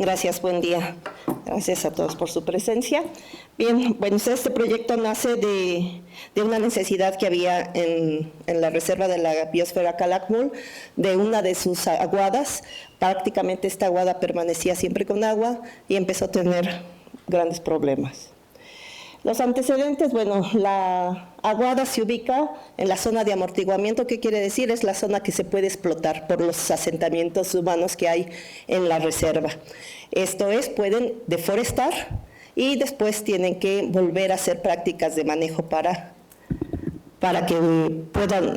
Gracias, buen día. Gracias a todos por su presencia. Bien, bueno, este proyecto nace de una necesidad que había en la reserva de la biosfera Calakmul, de una de sus aguadas. Prácticamente esta aguada permanecía siempre con agua y empezó a tener grandes problemas. Los antecedentes, bueno, la aguada se ubica en la zona de amortiguamiento. ¿Qué quiere decir? Es la zona que se puede explotar por los asentamientos humanos que hay en la reserva. Esto es, pueden deforestar y después tienen que volver a hacer prácticas de manejo para que puedan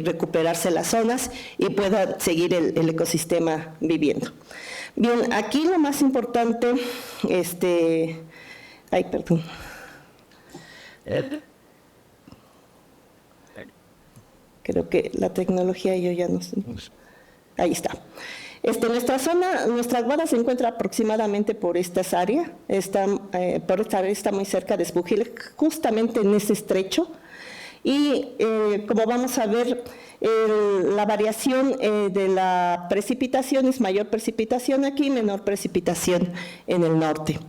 recuperarse las zonas y pueda seguir el ecosistema viviendo. Bien, aquí lo más importante, creo que la tecnología yo ya no sé. Ahí está. Nuestra aguada se encuentra aproximadamente por esta área, está muy cerca de Espujil, justamente en ese estrecho. Y como vamos a ver, la variación de la precipitación es mayor precipitación aquí, menor precipitación en el norte.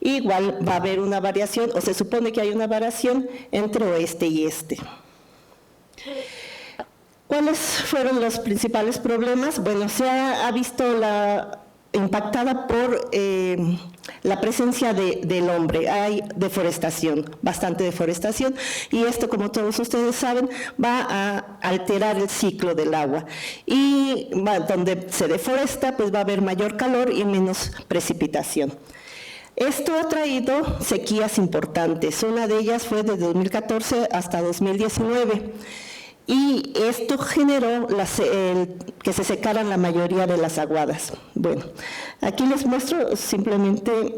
Igual va a haber una variación, o se supone que hay una variación entre oeste y este. ¿Cuáles fueron los principales problemas? Bueno, se ha visto impactada por la presencia del hombre. Hay deforestación, bastante deforestación, y esto, como todos ustedes saben, va a alterar el ciclo del agua. Y donde se deforesta, pues va a haber mayor calor y menos precipitación. Esto ha traído sequías importantes. Una de ellas fue de 2014 hasta 2019. Y esto generó que se secaran la mayoría de las aguadas. Bueno, aquí les muestro simplemente,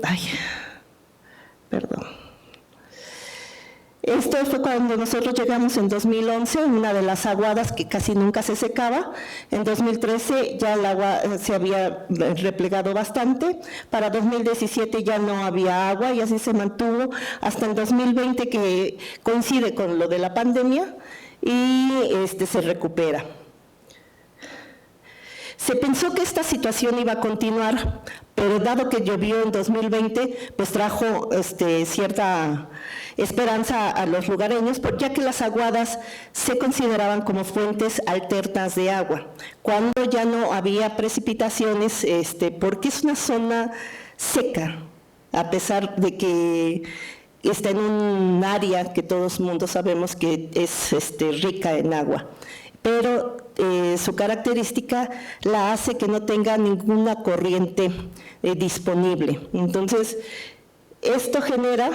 Esto fue cuando nosotros llegamos en 2011, una de las aguadas que casi nunca se secaba. En 2013 ya el agua se había replegado bastante. Para 2017 ya no había agua y así se mantuvo hasta el 2020, que coincide con lo de la pandemia, y se recupera. Se pensó que esta situación iba a continuar, pero dado que llovió en 2020, pues trajo cierta esperanza a los lugareños, ya que las aguadas se consideraban como fuentes alternas de agua, cuando ya no había precipitaciones, porque es una zona seca, a pesar de que está en un área que todos mundo sabemos que es rica en agua, pero su característica la hace que no tenga ninguna corriente disponible. Entonces, esto genera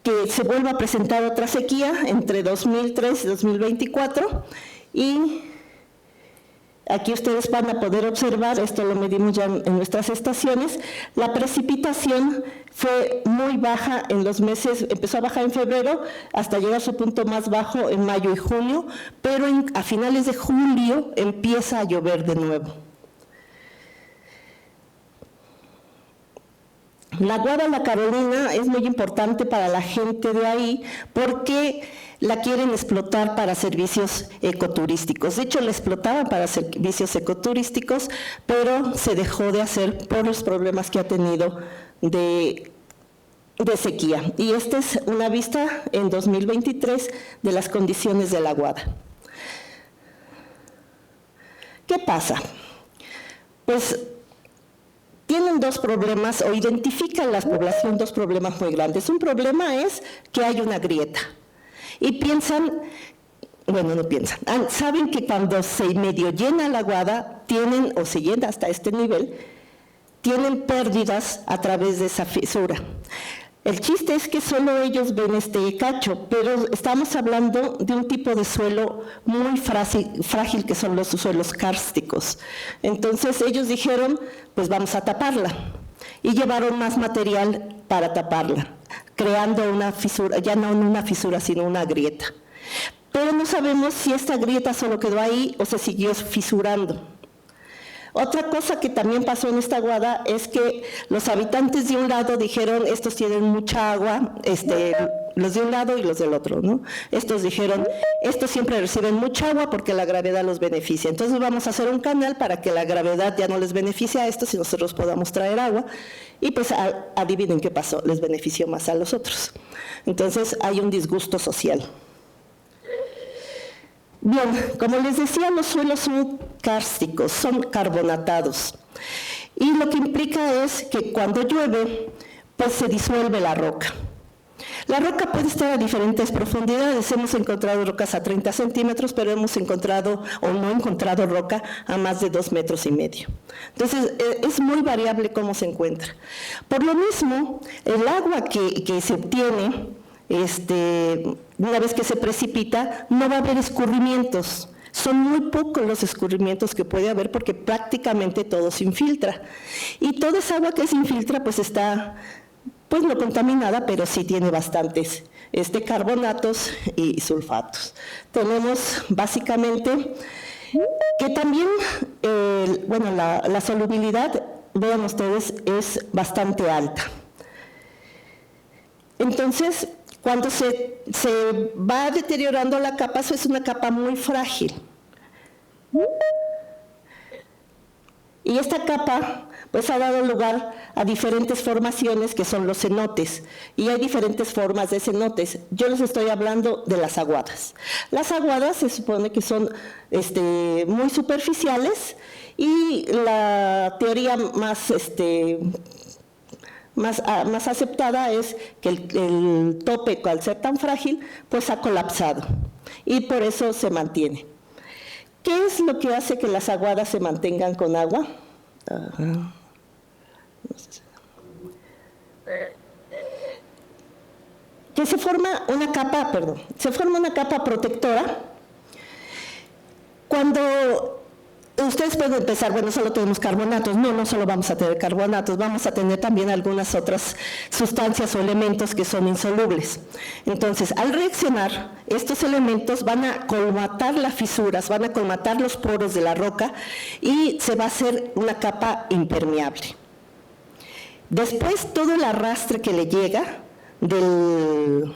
que se vuelva a presentar otra sequía entre 2003 y 2024, y aquí ustedes van a poder observar, esto lo medimos ya en nuestras estaciones, la precipitación fue muy baja en los meses, empezó a bajar en febrero hasta llegar a su punto más bajo en mayo y junio, pero a finales de julio empieza a llover de nuevo. La aguada La Carolina es muy importante para la gente de ahí porque la quieren explotar para servicios ecoturísticos. De hecho, la explotaban para servicios ecoturísticos, pero se dejó de hacer por los problemas que ha tenido de sequía. Y esta es una vista en 2023 de las condiciones de la aguada. ¿Qué pasa? Pues tienen dos problemas, o identifican la población dos problemas muy grandes. Un problema es que hay una grieta. Y piensan, bueno, no piensan, saben que cuando se medio llena la aguada, o se llena hasta este nivel, tienen pérdidas a través de esa fisura. El chiste es que solo ellos ven este cacho, pero estamos hablando de un tipo de suelo muy frágil, que son los suelos kársticos. Entonces ellos dijeron, pues vamos a taparla, y llevaron más material para taparla, creando una fisura, ya no una fisura, sino una grieta. Pero no sabemos si esta grieta solo quedó ahí o se siguió fisurando. Otra cosa que también pasó en esta aguada es que los habitantes de un lado dijeron, estos tienen mucha agua, los de un lado y los del otro, ¿no? Estos dijeron, estos siempre reciben mucha agua porque la gravedad los beneficia. Entonces vamos a hacer un canal para que la gravedad ya no les beneficie a estos y nosotros podamos traer agua. Y pues adivinen qué pasó, les benefició más a los otros. Entonces hay un disgusto social. Bien, como les decía, los suelos son kársticos, son carbonatados. Y lo que implica es que cuando llueve, pues se disuelve la roca. La roca puede estar a diferentes profundidades. Hemos encontrado rocas a 30 centímetros, pero hemos encontrado o no encontrado roca a más de 2,5 metros. Entonces, es muy variable cómo se encuentra. Por lo mismo, el agua que se obtiene, una vez que se precipita, no va a haber escurrimientos. Son muy pocos los escurrimientos que puede haber porque prácticamente todo se infiltra. Y toda esa agua que se infiltra pues está, pues no contaminada, pero sí tiene bastantes carbonatos y sulfatos. Tenemos básicamente que también, la solubilidad, vean ustedes, es bastante alta. Entonces, cuando se va deteriorando la capa, eso es una capa muy frágil. Y esta capa pues ha dado lugar a diferentes formaciones que son los cenotes, y hay diferentes formas de cenotes. Yo les estoy hablando de las aguadas. Las aguadas se supone que son muy superficiales, y la teoría más aceptada es que el tope, al ser tan frágil, pues ha colapsado, y por eso se mantiene. ¿Qué es lo que hace que las aguadas se mantengan con agua? Que se forma una capa protectora cuando ustedes pueden empezar, bueno, solo tenemos carbonatos. No solo vamos a tener carbonatos, vamos a tener también algunas otras sustancias o elementos que son insolubles. Entonces, al reaccionar, estos elementos van a colmatar las fisuras, van a colmatar los poros de la roca, y se va a hacer una capa impermeable. Después, todo el arrastre que le llega del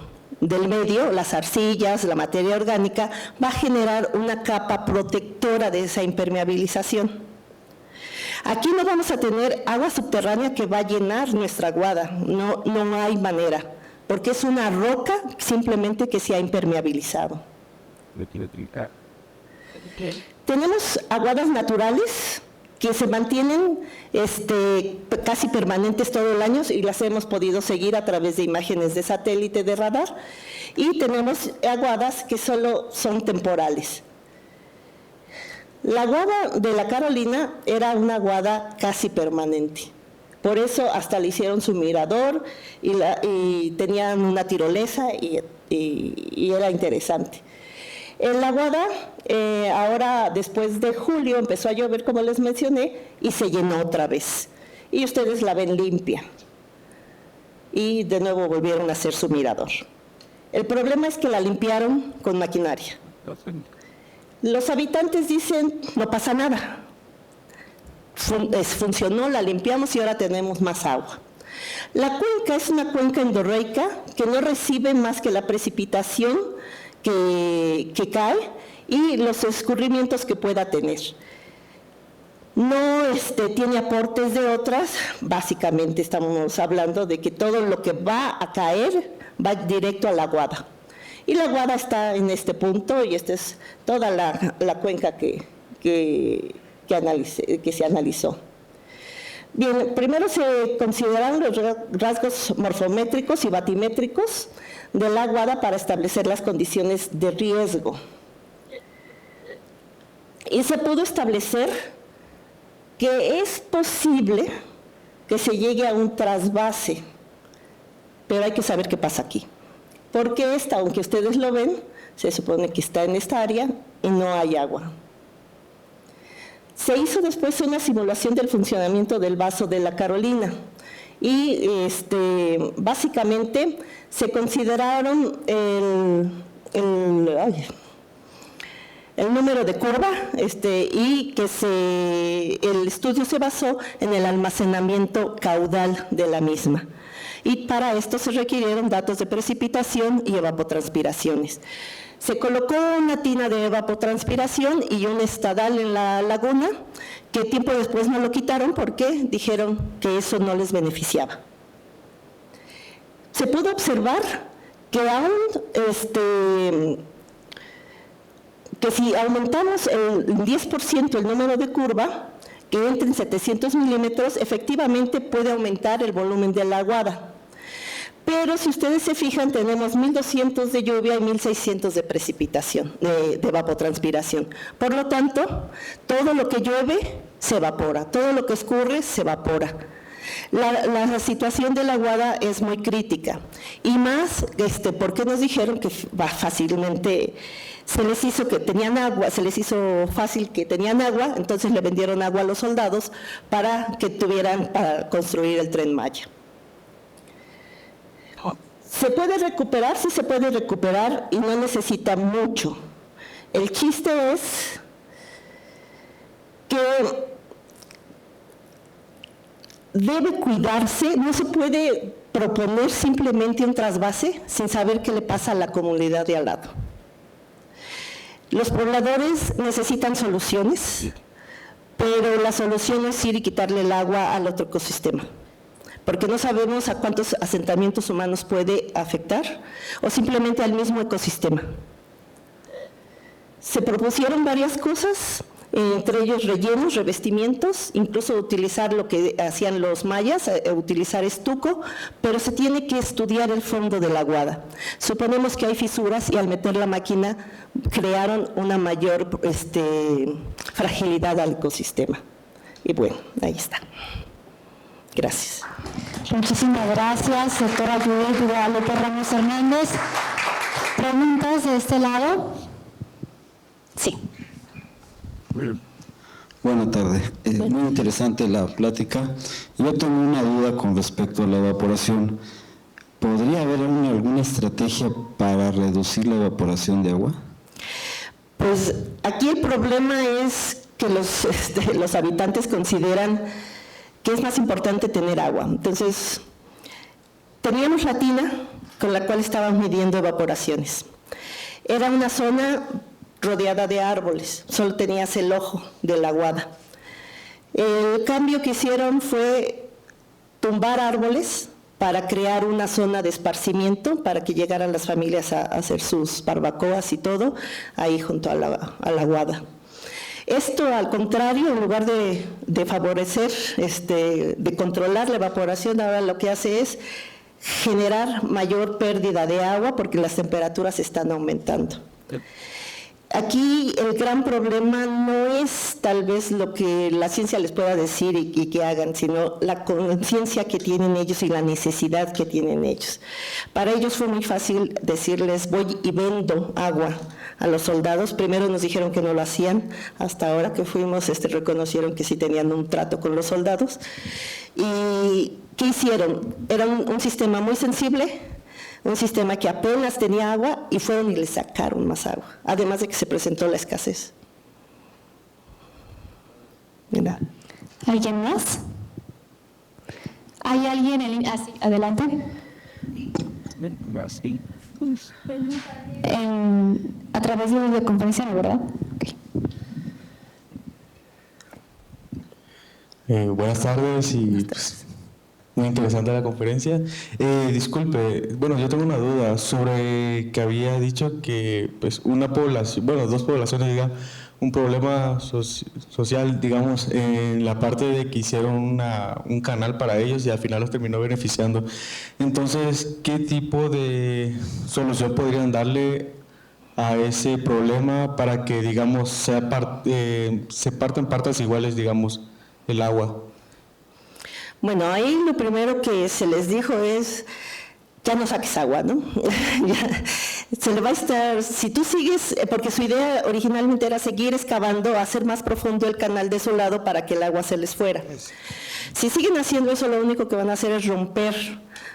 medio, las arcillas, la materia orgánica, va a generar una capa protectora de esa impermeabilización. Aquí no vamos a tener agua subterránea que va a llenar nuestra aguada, no hay manera, porque es una roca simplemente que se ha impermeabilizado. Tenemos aguadas naturales que se mantienen casi permanentes todo el año, y las hemos podido seguir a través de imágenes de satélite, de radar, y tenemos aguadas que solo son temporales. La aguada de la Carolina era una aguada casi permanente, por eso hasta le hicieron su mirador y tenían una tirolesa y era interesante. En la aguada, ahora después de julio empezó a llover, como les mencioné, y se llenó otra vez. Y ustedes la ven limpia. Y de nuevo volvieron a hacer su mirador. El problema es que la limpiaron con maquinaria. Los habitantes dicen, no pasa nada. Funcionó, la limpiamos y ahora tenemos más agua. La cuenca es una cuenca endorreica que no recibe más que la precipitación que cae y los escurrimientos que pueda tener. No tiene aportes de otras. Básicamente estamos hablando de que todo lo que va a caer va directo a la aguada. Y la aguada está en este punto, y esta es toda la cuenca que se analizó. Bien, primero se consideraron los rasgos morfométricos y batimétricos de la aguada para establecer las condiciones de riesgo. Y se pudo establecer que es posible que se llegue a un trasvase, pero hay que saber qué pasa aquí. Porque aunque ustedes lo ven, se supone que está en esta área y no hay agua. Se hizo después una simulación del funcionamiento del vaso de la Carolina, y básicamente se consideraron el número de curva, y que el estudio se basó en el almacenamiento caudal de la misma. y para esto se requirieron datos de precipitación y evapotranspiraciones. Se colocó una tina de evapotranspiración y un estadal en la laguna, que tiempo después no lo quitaron porque dijeron que eso no les beneficiaba. Se pudo observar que aún que si aumentamos el 10% el número de curva, que entre en 700 milímetros, efectivamente puede aumentar el volumen de la aguada. Pero si ustedes se fijan, tenemos 1.200 de lluvia y 1.600 de precipitación, de evapotranspiración. Por lo tanto, todo lo que llueve se evapora, todo lo que escurre se evapora. La situación de la aguada es muy crítica, y más porque nos dijeron que fácilmente se les hizo que tenían agua, se les hizo fácil que tenían agua, entonces le vendieron agua a los soldados para que tuvieran para construir el Tren Maya. ¿Se puede recuperar? Sí se puede recuperar y no necesita mucho. El chiste es que debe cuidarse, no se puede proponer simplemente un trasvase sin saber qué le pasa a la comunidad de al lado. Los pobladores necesitan soluciones, pero la solución es ir y quitarle el agua al otro ecosistema, porque no sabemos a cuántos asentamientos humanos puede afectar, o simplemente al mismo ecosistema. Se propusieron varias cosas, entre ellos rellenos, revestimientos, incluso utilizar lo que hacían los mayas, utilizar estuco, pero se tiene que estudiar el fondo de la aguada. Suponemos que hay fisuras y al meter la máquina crearon una mayor fragilidad al ecosistema. Y bueno, ahí está. Gracias. Muchísimas gracias, doctora Judith Guadalupe Ramos Hernández. ¿Preguntas de este lado? Sí. Buenas tardes. Muy interesante la plática. Yo tengo una duda con respecto a la evaporación. ¿Podría haber alguna estrategia para reducir la evaporación de agua? Pues aquí el problema es que los habitantes consideran que es más importante tener agua. Entonces, teníamos la tina con la cual estábamos midiendo evaporaciones. Era una zona rodeada de árboles, solo tenías el ojo de la aguada. El cambio que hicieron fue tumbar árboles para crear una zona de esparcimiento, para que llegaran las familias a hacer sus barbacoas y todo, ahí junto a la aguada. Esto, al contrario, en lugar de favorecer, de controlar la evaporación, ahora lo que hace es generar mayor pérdida de agua porque las temperaturas están aumentando. Aquí el gran problema no es tal vez lo que la ciencia les pueda decir y que hagan, sino la conciencia que tienen ellos y la necesidad que tienen ellos. Para ellos fue muy fácil decirles, voy y vendo agua a los soldados. Primero nos dijeron que no lo hacían, hasta ahora que fuimos reconocieron que sí tenían un trato con los soldados. ¿Y qué hicieron? Era un sistema muy sensible, un sistema que apenas tenía agua y fueron y le sacaron más agua, además de que se presentó la escasez. Mira. ¿Alguien más? ¿Hay alguien en línea? Sí, adelante. A través de videoconferencia, ¿verdad? Okay. Buenas tardes y pues, muy interesante la conferencia. Disculpe, bueno, yo tengo una duda sobre que había dicho que pues una población, bueno, dos poblaciones, diga, un problema social, digamos, en la parte de que hicieron un canal para ellos y al final los terminó beneficiando. Entonces, ¿qué tipo de solución podrían darle a ese problema para que, digamos, se partan partes iguales, digamos, el agua? Bueno, ahí lo primero que se les dijo es, ya no saques agua, ¿no? Ya, se le va a estar, si tú sigues, porque su idea originalmente era seguir excavando, hacer más profundo el canal de su lado para que el agua se les fuera. Si siguen haciendo eso, lo único que van a hacer es romper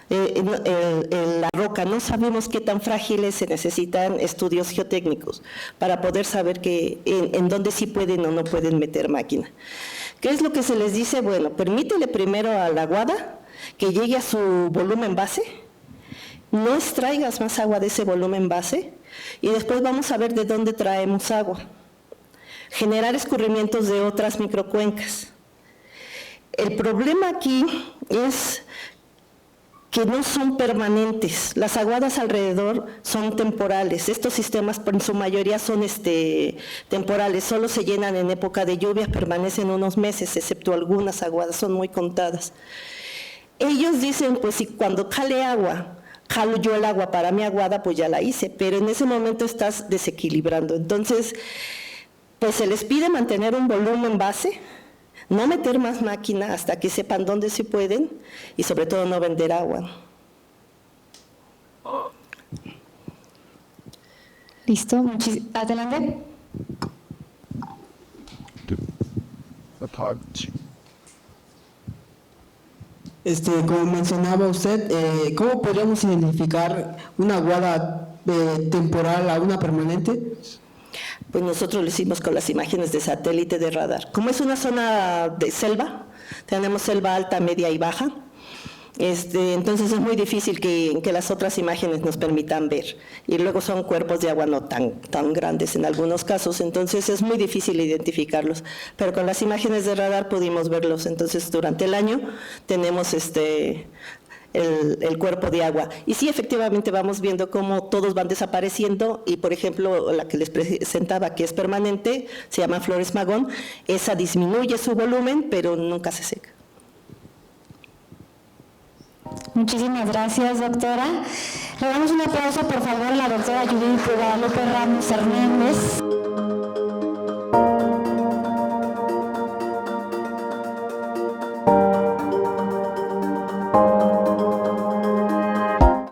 la roca. No sabemos qué tan frágiles, se necesitan estudios geotécnicos para poder saber en dónde sí pueden o no pueden meter máquina. ¿Qué es lo que se les dice? Bueno, permítele primero a la aguada que llegue a su volumen base, no extraigas más agua de ese volumen base y después vamos a ver de dónde traemos agua. Generar escurrimientos de otras microcuencas. El problema aquí es que no son permanentes. Las aguadas alrededor son temporales. Estos sistemas en su mayoría son temporales, solo se llenan en época de lluvias, permanecen unos meses, excepto algunas aguadas, son muy contadas. Ellos dicen, pues si cuando jalo yo el agua para mi aguada, pues ya la hice, pero en ese momento estás desequilibrando. Entonces, pues se les pide mantener un volumen base, no meter más máquina hasta que sepan dónde se pueden y sobre todo no vender agua. Listo, adelante. Como mencionaba usted, ¿cómo podríamos identificar una aguada temporal a una permanente? Pues nosotros lo hicimos con las imágenes de satélite de radar. Como es una zona de selva, tenemos selva alta, media y baja, entonces es muy difícil que las otras imágenes nos permitan ver. Y luego son cuerpos de agua no tan grandes en algunos casos, entonces es muy difícil identificarlos. Pero con las imágenes de radar pudimos verlos. Entonces durante el año tenemos el cuerpo de agua. Y sí, efectivamente vamos viendo cómo todos van desapareciendo y, por ejemplo, la que les presentaba, que es permanente, se llama Flores Magón, esa disminuye su volumen, pero nunca se seca. Muchísimas gracias, doctora. Le damos un aplauso, por favor, a la doctora Judith Guadalupe Ramos Hernández.